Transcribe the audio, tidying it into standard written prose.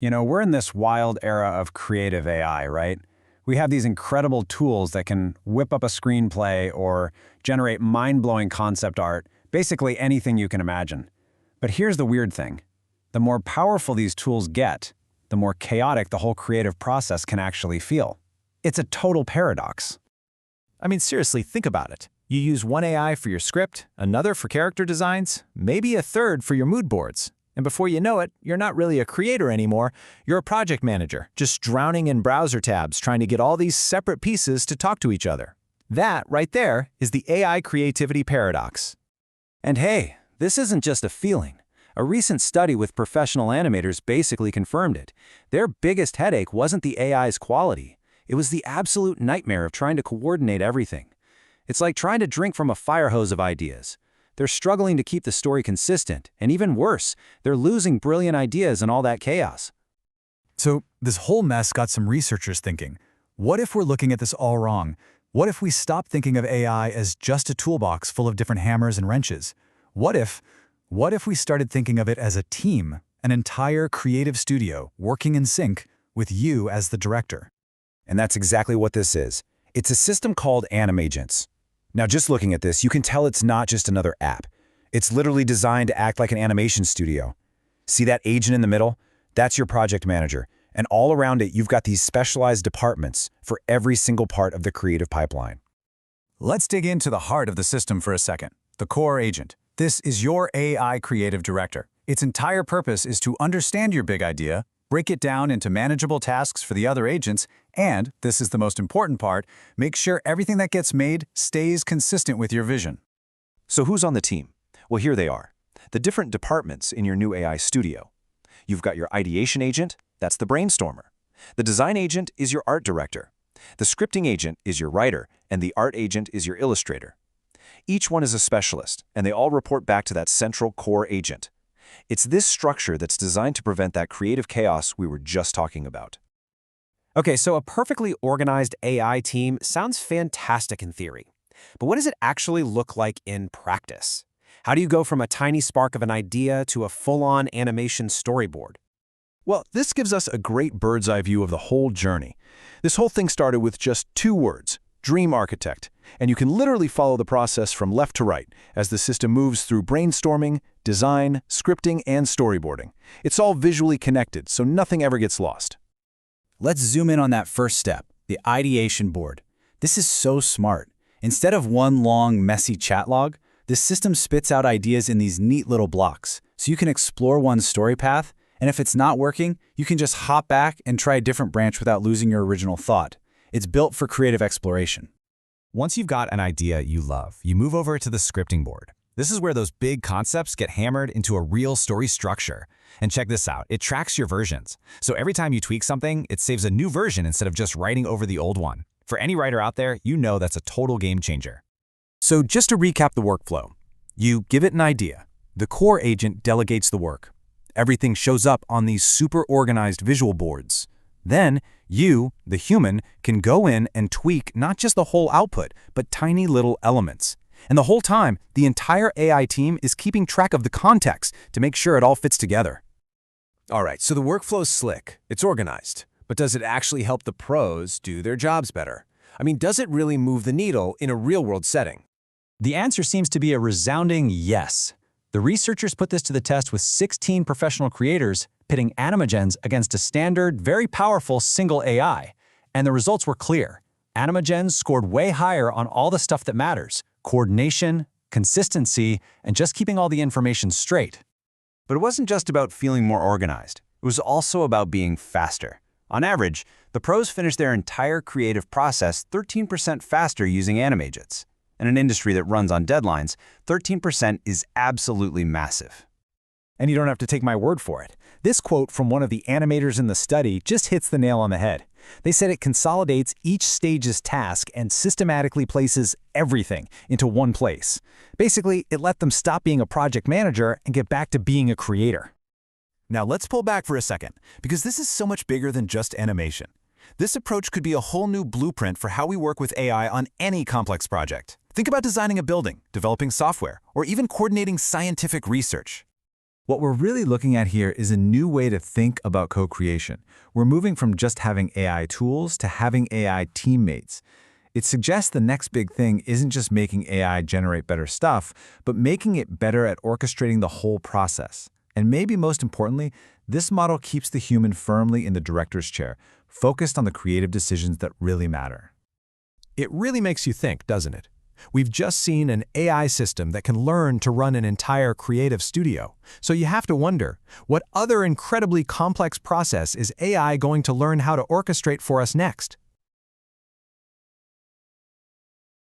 We're in this wild era of creative AI, right? We have these incredible tools that can whip up a screenplay or generate mind-blowing concept art, basically anything you can imagine. But here's the weird thing. The more powerful these tools get, the more chaotic the whole creative process can actually feel. It's a total paradox. I mean, seriously, think about it. You use one AI for your script, another for character designs, maybe a third for your mood boards. And before you know it, you're not really a creator anymore, you're a project manager, just drowning in browser tabs trying to get all these separate pieces to talk to each other. That, right there, is the AI creativity paradox. And hey, this isn't just a feeling. A recent study with professional animators basically confirmed it. Their biggest headache wasn't the AI's quality. It was the absolute nightmare of trying to coordinate everything. It's like trying to drink from a fire hose of ideas. They're struggling to keep the story consistent, and even worse, they're losing brilliant ideas in all that chaos. So this whole mess got some researchers thinking, what if we're looking at this all wrong? What if we stop thinking of AI as just a toolbox full of different hammers and wrenches? What if we started thinking of it as a team, an entire creative studio working in sync with you as the director? And that's exactly what this is. It's a system called AnimAgents. Now, just looking at this, you can tell it's not just another app. It's literally designed to act like an animation studio. See that agent in the middle? That's your project manager. And all around it, you've got these specialized departments for every single part of the creative pipeline. Let's dig into the heart of the system for a second, the core agent. This is your AI creative director. Its entire purpose is to understand your big idea, break it down into manageable tasks for the other agents, and, this is the most important part, make sure everything that gets made stays consistent with your vision. So who's on the team? Well, here they are. The different departments in your new AI studio. You've got your ideation agent, that's the brainstormer. The design agent is your art director. The scripting agent is your writer, and the art agent is your illustrator. Each one is a specialist, and they all report back to that central core agent. It's this structure that's designed to prevent that creative chaos we were just talking about. Okay, so a perfectly organized AI team sounds fantastic in theory. But what does it actually look like in practice? How do you go from a tiny spark of an idea to a full-on animation storyboard? Well, this gives us a great bird's-eye view of the whole journey. This whole thing started with just 2 words, Dream Architect, and you can literally follow the process from left to right as the system moves through brainstorming, design, scripting, and storyboarding. It's all visually connected, so nothing ever gets lost. Let's zoom in on that first step, the ideation board. This is so smart. Instead of one long, messy chat log, this system spits out ideas in these neat little blocks, so you can explore one story path, and if it's not working, you can just hop back and try a different branch without losing your original thought. It's built for creative exploration. Once you've got an idea you love, you move over to the scripting board. This is where those big concepts get hammered into a real story structure. And check this out, it tracks your versions. So every time you tweak something, it saves a new version instead of just writing over the old one. For any writer out there, you know that's a total game changer. So just to recap the workflow, you give it an idea. The core agent delegates the work. Everything shows up on these super organized visual boards. Then you, the human, can go in and tweak not just the whole output, but tiny little elements. And the whole time, the entire AI team is keeping track of the context to make sure it all fits together. All right, so the workflow's slick, it's organized, but does it actually help the pros do their jobs better? I mean, does it really move the needle in a real-world setting? The answer seems to be a resounding yes. The researchers put this to the test with 16 professional creators, pitting AnimAgents against a standard, very powerful single AI. And the results were clear. AnimAgents scored way higher on all the stuff that matters: coordination, consistency, and just keeping all the information straight. But it wasn't just about feeling more organized. It was also about being faster. On average, the pros finished their entire creative process 13% faster using AnimAgents. In an industry that runs on deadlines, 13% is absolutely massive. And you don't have to take my word for it. This quote from one of the animators in the study just hits the nail on the head. They said it consolidates each stage's task and systematically places everything into one place. Basically, it let them stop being a project manager and get back to being a creator. Now let's pull back for a second, because this is so much bigger than just animation. This approach could be a whole new blueprint for how we work with AI on any complex project. Think about designing a building, developing software, or even coordinating scientific research. What we're really looking at here is a new way to think about co-creation. We're moving from just having AI tools to having AI teammates. It suggests the next big thing isn't just making AI generate better stuff, but making it better at orchestrating the whole process. And maybe most importantly, this model keeps the human firmly in the director's chair, focused on the creative decisions that really matter. It really makes you think, doesn't it? We've just seen an AI system that can learn to run an entire creative studio. So you have to wonder, what other incredibly complex process is AI going to learn how to orchestrate for us next?